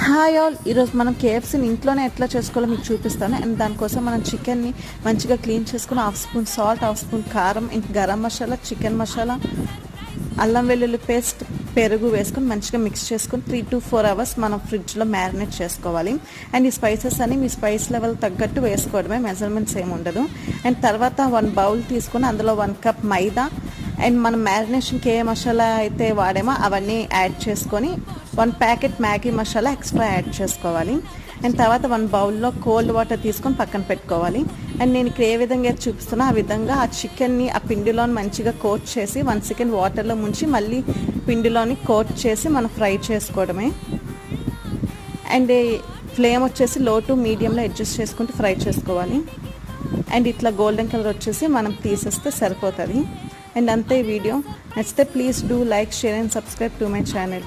Hi all, ఈరోజు మనం కేఎఫ్సీని ఇంట్లోనే ఎట్లా చేసుకోవాలో మీకు చూపిస్తాను. అండ్ దానికోసం మనం చికెన్ని మంచిగా క్లీన్ చేసుకుని 1/2 స్పూన్ సాల్ట్, 1/2 స్పూన్ కారం, ఇంక గరం మసాలా, చికెన్ మసాలా, అల్లం వెల్లుల్లి పేస్ట్, పెరుగు వేసుకొని మంచిగా మిక్స్ చేసుకొని 3 to 4 అవర్స్ మనం ఫ్రిడ్జ్లో మ్యారినేట్ చేసుకోవాలి. అండ్ ఈ స్పైసెస్ అని మీ స్పైస్ లెవెల్ తగ్గట్టు వేసుకోవడమే, మెజర్మెంట్స్ ఏమి ఉండదు. అండ్ తర్వాత 1 బౌల్ తీసుకొని అందులో 1 కప్ మైదా అండ్ మనం మ్యారినేషన్కి ఏ మసాలా అయితే వాడామో అవన్నీ యాడ్ చేసుకొని 1 packet Maggi masala extra add చేసుకోవాలి. అండ్ తర్వాత 1 బౌల్లో కోల్డ్ వాటర్ తీసుకొని పక్కన పెట్టుకోవాలి. అండ్ నేను ఇక్కడ ఏ విధంగా అయితే చూపిస్తున్నా ఆ విధంగా ఆ చికెన్ని ఆ పిండిలో మంచిగా కోట్ చేసి 1 సెకండ్ వాటర్లో ముంచి మళ్ళీ పిండిలోని కోట్ చేసి మనం ఫ్రై చేసుకోవడమే. అండ్ ఫ్లేమ్ వచ్చేసి లో టు మీడియంలో అడ్జస్ట్ చేసుకుంటూ ఫ్రై చేసుకోవాలి. అండ్ ఇట్లా గోల్డెన్ కలర్ వచ్చేసి మనం తీసేస్తే సరిపోతుంది. అండ్ అంతే ఈ వీడియో నచ్చితే please do like, share and subscribe to my channel.